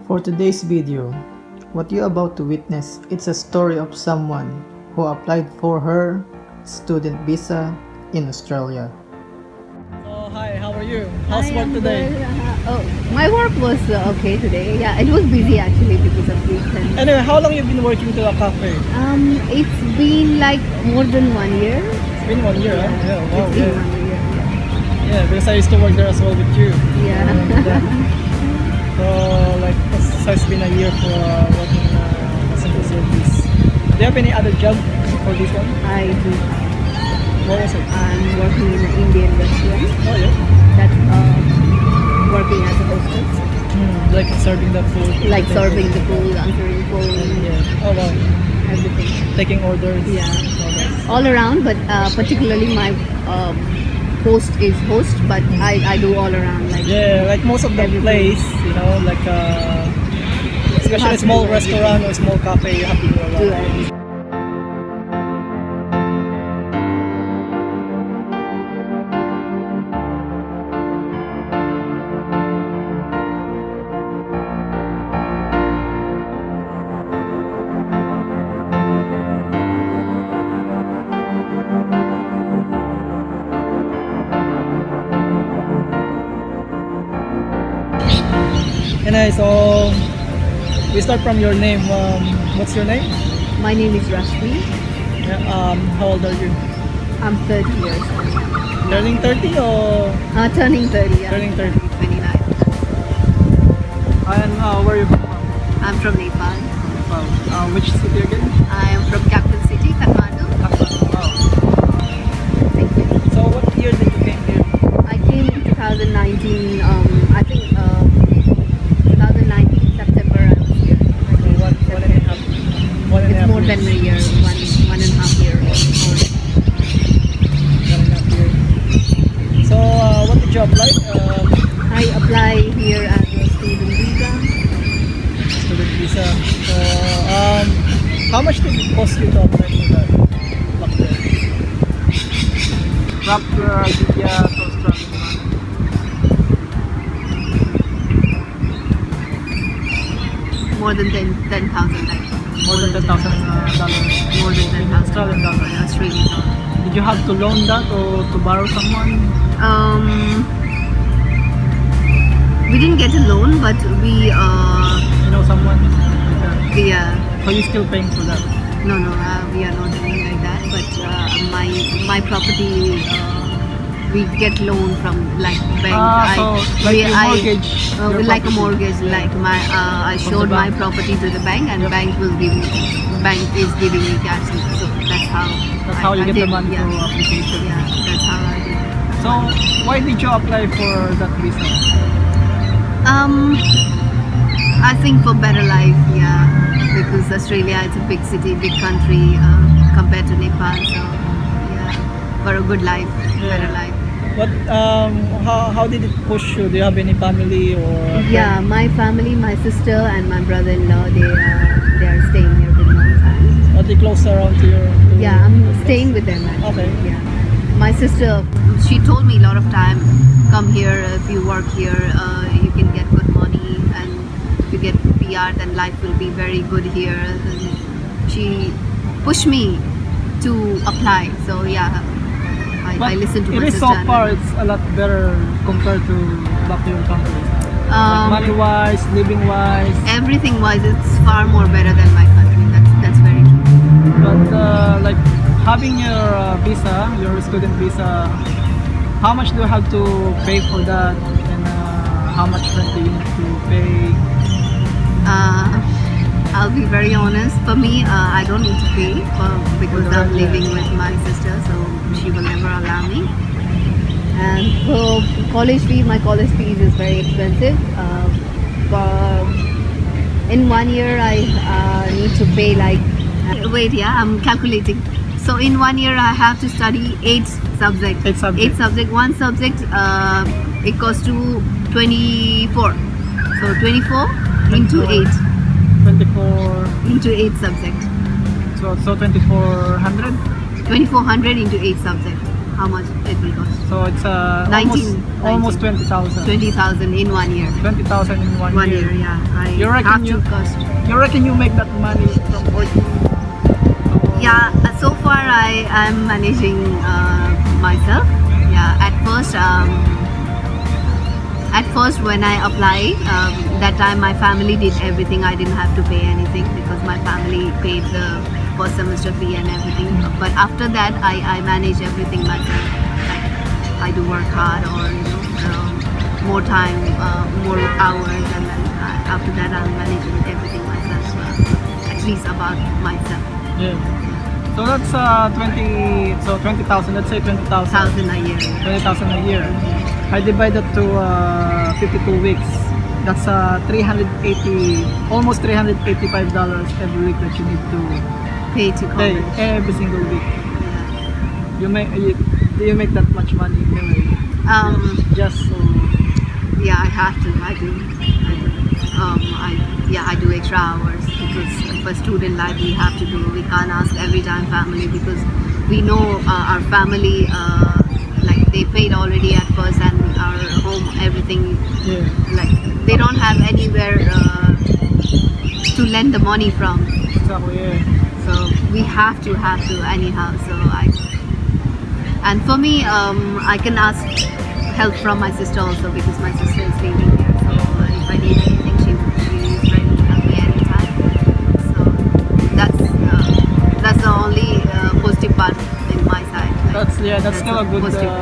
For today's video, what you're about to witness, it's a story of someone who applied for her student visa in Australia. So hi, how are you? How's I work am today? good. My work was okay today. Yeah, it was busy actually because of weekend. Anyway, how long you been working to a cafe? It's been like more than 1 year. It's been 1 year, huh? Yeah, wow, It's been yeah. 1 year. Yeah, because I used to work there as well with you. Yeah. So like it has been a year for working in customer service. Do you have any other job for this one? I do. What was it? I'm working in an Indian restaurant. Oh yeah. That's working as a hostess. Like serving the food. Like serving the food, answering phone, Yeah. Oh wow. everything. Taking orders. Yeah. Okay. All around, but particularly my host is host, but I do all around. Like Yeah, like most of the everything. place, you know, like especially have to small do restaurant or small cafe, you have to do a lot. do everything. Anyway, so we start from your name. What's your name? My name is Rashmi. Yeah, how old are you? I'm 30 years old. Turning 30 or Turning 30. Yeah. Turning 30. 29. and where are you from? I'm from Nepal. Which city again? I am from capital city, Kathmandu. Wow. Thank you. So what year did you came here? I came in 2019. I think 2019 September I was here. So one and a half. One and a It's half more years. than a year. One and a half year old. 1.5 years. So what did you apply? I apply here as a student visa. Student visa. So how much did it cost you to apply for that back then? More than 10,000. Like, More than $10,000. more than 10,000 Australian dollar. Australian dollar. Did you have to loan that or to borrow someone? We didn't get a loan, but we You know someone like that. So you're still paying for that? no, we are not doing like that. But my property, we get loan from like bank. So like your mortgage. your like a property. mortgage. Yeah. Like I From showed the my bank. property to the bank, and Yep. bank is giving me cash. So that's how. That's how you I get the did, money yeah. for application. Yeah, that's how I did. So why did you apply for that visa? I think for better life, yeah, because Australia is a big city, big country compared to Nepal, so yeah, for a good life, better life. What how did it push you? Do you have any family or Yeah, friends? my family, my sister and my brother-in-law, they are staying here with me all the time. Are they close around to your Yeah, I'm staying with them. Actually. Okay. Yeah, my sister, she told me a lot of time, come here. If you work here, you can get good money, and if you get PR, then life will be very good here. And she pushed me to apply. So yeah, I listened to it my is sister. so and- far it's a lot better compared to back to your country. Um, Money wise, living wise. Everything wise, it's far more better than my country. That's very true. But like having your visa, your student visa, how much do you have to pay for that? And how much rent do you need to pay? I'll be very honest. For me, I don't need to pay because For the I'm rent, yeah. living with my sister, so she will never allow me. And for college fee, my college fees is very expensive. But in 1 year, I need to pay like. Wait, yeah, I'm calculating. So in 1 year, I have to study 8 subjects. 8 subjects. 8 subject. One subject, it costs to 24. So 24 into 8 24. into 8 subject. So 2400. 2400 into 8 subject. How much it will cost? So it's 19. almost 20,000. 20,000 in 1 year. 20,000 in 1 1 year. year, yeah. I You reckon have to you- cost. You reckon you make that money from working? Yeah, so far I am managing myself. Yeah, at first when I applied, that time my family did everything. I didn't have to pay anything because my family paid the first semester fee and everything. But after that, I manage everything myself. Like I do work hard, or more time, more hours, and then after that I'm managing everything myself. At least about myself. Yeah. So that's 20,000. Let's say 20,000. 1,000 a year. 20,000 a year. I divide that to 52 weeks. That's 380, almost $385 every week that you need to Pay to pay college. every single week. Yeah. Do you make that much money anyway? Just so. Yeah, I have to. I do. I do extra hours because for student life we have to do. We can't ask every time family because we know our family like they paid already at first, and our home everything Yeah. like they don't have anywhere to lend the money from. Exactly. Yeah. So we have to anyhow. So and for me, I can ask help from my sister also because my sister is living here. So if I need anything, she is ready to help me anytime. So that's the only positive part in my side. Like, That's still a good. positive,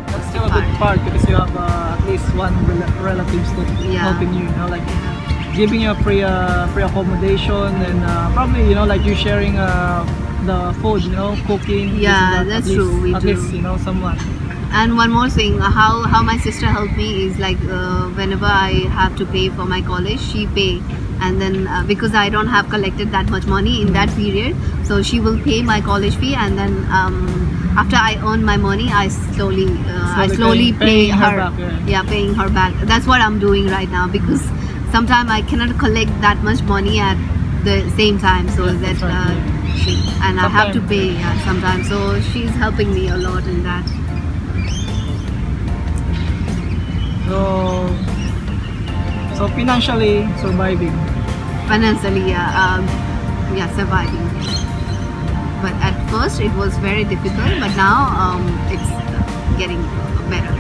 That's still a good part because you have at least one relatives that Yeah. helping you. Like giving you a free accommodation, and probably like you sharing the food, cooking. this Yeah, and that. that's At least- true, we At do. least someone. And one more thing, how my sister helped me is like whenever I have to pay for my college, she pay, and then because I don't have collected that much money in that period, so she will pay my college fee, and then after I earn my money, I slowly pay paying her her. back, yeah. Yeah, paying her back. That's what I'm doing right now because sometimes I cannot collect that much money at the same time, so Yeah, that that's right, and I have to Sometime- pay sometimes. So she's helping me a lot in that. So financially surviving. Financially, surviving. But at first it was very difficult, but now it's getting better.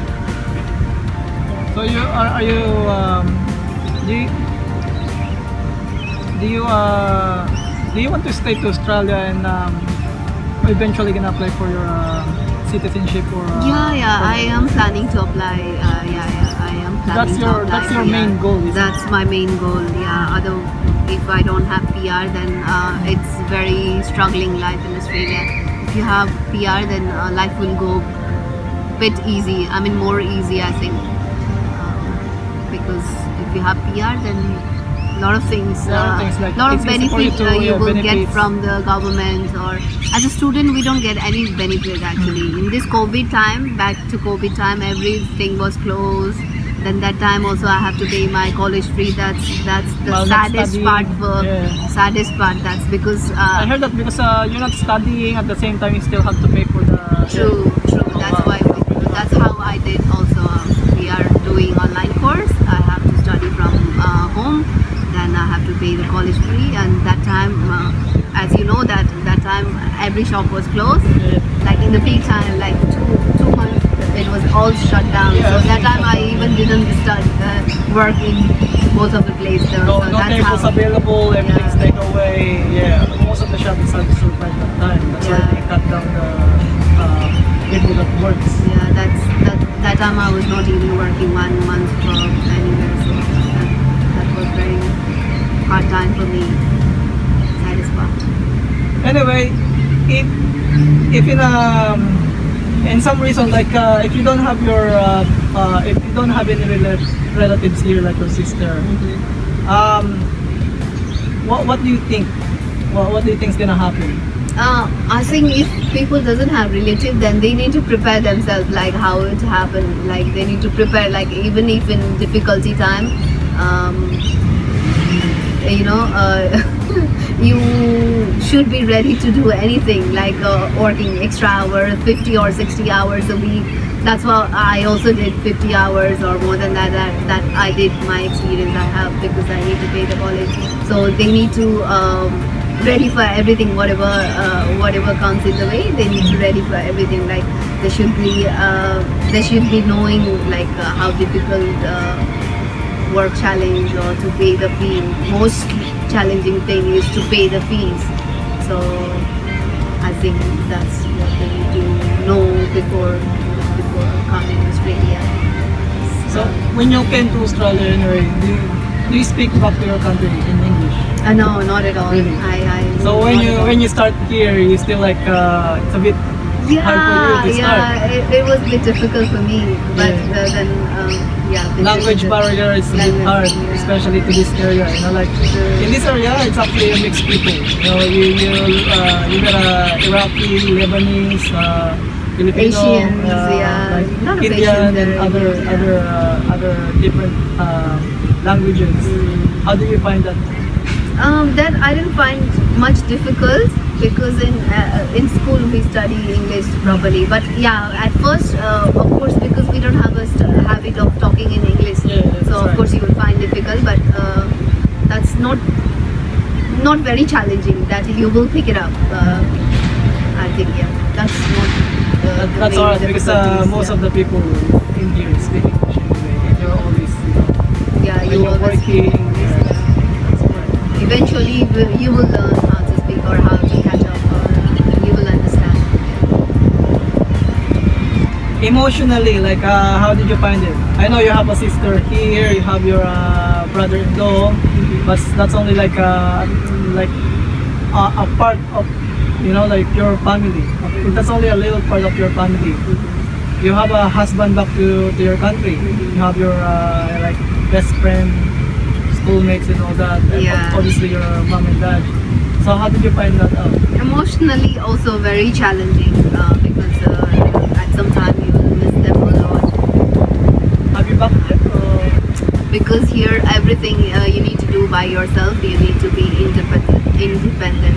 So are you do you want to stay to Australia and eventually gonna apply for your citizenship or I am planning to apply. I am planning to apply. That's your main goal, isn't it? That's my main goal. Yeah. Although if I don't have PR, then it's very struggling life in Australia. If you have PR, then life will go bit easy. I mean, more easy, I think. Because if you have PR, then a lot of things, like lot of it's easy for you benefit to, you will get benefits. from the government, or as a student we don't get any benefit actually. In this COVID time, back to COVID time, everything was closed. Then that time also I have to pay my college fee. That's the While not saddest studying, part for yeah. saddest part. That's because I heard that because you're not studying at the same time, you still have to pay for the. True. That's wow. why. That's how I did also. We are doing online course. I have to study from home. Then I have to pay the college fee. And that time, as you know, that time every shop was closed. Yeah. Like in the peak time, like two months, it was all shut down. Yeah, So that time I everything even didn't work in most of the places. No So that's tables how. available, everything's Yeah. take away. Yeah, most of the shops had to survive that time. That's why Yeah. they cut down the people that works. Yeah, that time I was not even working 1 month for any if in some reason, like if you don't have your if you don't have any relatives here, like your sister, what do you think? What do you think is gonna happen? I think if people doesn't have relative, then they need to prepare themselves, like how it happened. Like they need to prepare, like even if in difficulty time, you know, you should be ready to do anything, like working extra hours, 50 or 60 hours a week. That's what I also did, 50 hours or more than that. That I did, my experience I have, because I need to pay the college. So they need to ready for everything, whatever comes in the way. They need to ready for everything. Like they should be knowing like how difficult work challenge or to pay the fee. Most challenging thing is to pay the fees. So I think that's what they need to know before coming to Australia. So when you came to Australia, anyway, do you speak back to your country in English? No, not at all. Really? So when you start here, you still like it's a bit hard for you to start. It was a bit difficult for me, but then Language barrier is a bit hard, especially to this area. You know, like in this area, it's actually a mixed people. You know, you got Iraqi, Lebanese, Filipino, Asians, yeah, like lot of Indian, Asians there, and other different languages. How do you find that? That I didn't find much difficult, because in school we study English properly. But yeah, at first, of course, because we don't have a habit of talking in English, so of course you will find difficult. But that's not very challenging. That you will pick it up. I think that's not. That's alright, because most of the people in here speak English anyway, and you're always, yeah, when you're working. That's right. Eventually you will learn how to speak or how to catch up, or you will understand. Emotionally, like how did you find it? I know you have a sister here, you have your brother-in-law, but that's only like a part of, like your family. That's only a little part of your family. You have a husband back to your country. You have your like best friend, schoolmates and all that. And Yeah. obviously your mom and dad. So how did you find that out? Emotionally also very challenging, because at some time you will miss them a lot. Have you back yet? Because here everything you need to do by yourself. You need to be independent.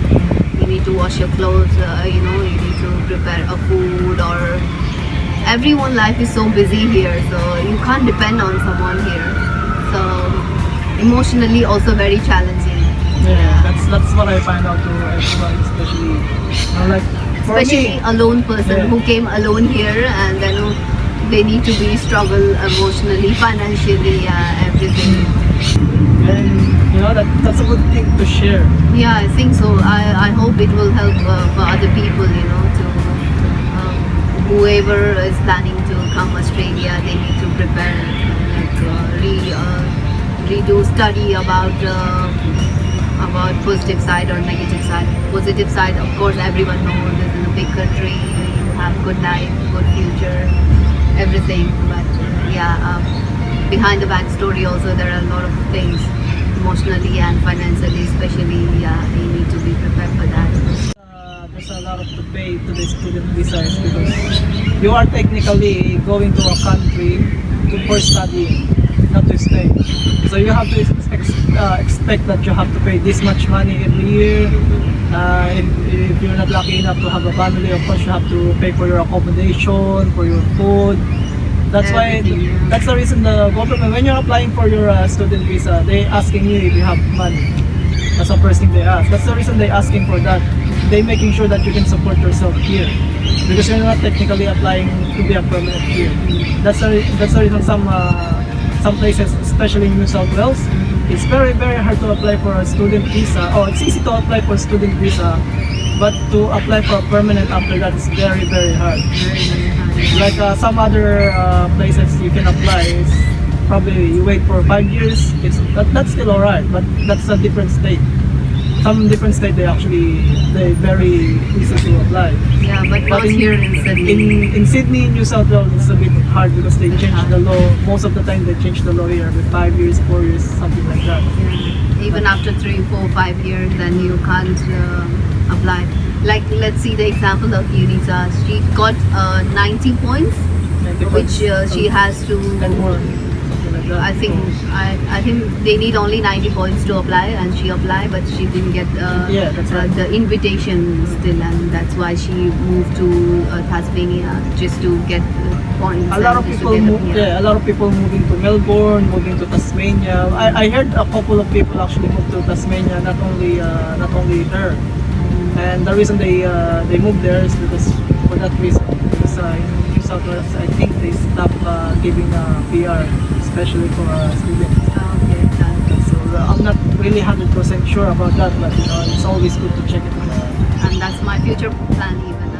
You need to wash your clothes. You need to prepare a food, or everyone's life is so busy here, so you can't depend on someone here. So emotionally also very challenging. Yeah, that's what I find out too, everybody, especially like for Especially me. a lone person Yeah. who came alone here, and then they need to be struggle emotionally, financially, everything. And that's a good thing to share. Yeah, I think so. I hope it will help for other people, to whoever is planning to come Australia, they need to prepare, redo study about positive side or negative side. Positive side, of course, everyone knows this is a big country, you have good life, good future, everything. But behind the backstory also there are a lot of things, emotionally and financially, especially. You need to be prepared for that. There's a lot of to pay to the student visas, because you are technically going to a country for studying, not to stay. So you have to expect that you have to pay this much money every year. If you're not lucky enough to have a family, of course you have to pay for your accommodation, for your food. That's Everything, yeah. that's the reason the government, when you're applying for your student visa, they asking you if you have money. That's the first thing they ask. That's the reason they asking for that. They making sure that you can support yourself here, because you're not technically applying to be a permanent here. That's the reason some places, especially in New South Wales, it's very very hard to apply for a student visa. Oh, it's easy to apply for a student visa, but to apply for a permanent after that is very very hard. Like some other places you can apply, it's probably you wait for 5 years. That's still alright, but that's a different state. some different state they very easy to apply. Yeah, but not here in Sydney. In Sydney, New South Wales, it's a bit hard because they change the law. Most of the time, they change the law here with 5 years, 4 years, something like that. Yeah. Even after 3, 4, 5 years, then you can't apply. Like, let's see the example of Unisa. She got 90 points, 90 which points. she has to. And more, something like that. I think they need only 90 points to apply, and she applied, but she didn't get Yeah, that's right. the invitation still, and that's why she moved to Tasmania just to get points. A lot of and just to people get move. Yeah, a lot of people moving to Melbourne, moving to Tasmania. I heard a couple of people actually moved to Tasmania. Not only her. And the reason they moved there is because for that reason. Because in New South Wales, I think they stopped giving PR, especially for students. Okay, done. So I'm not really 100% sure about that, but it's always good to check it. And that's my future plan even.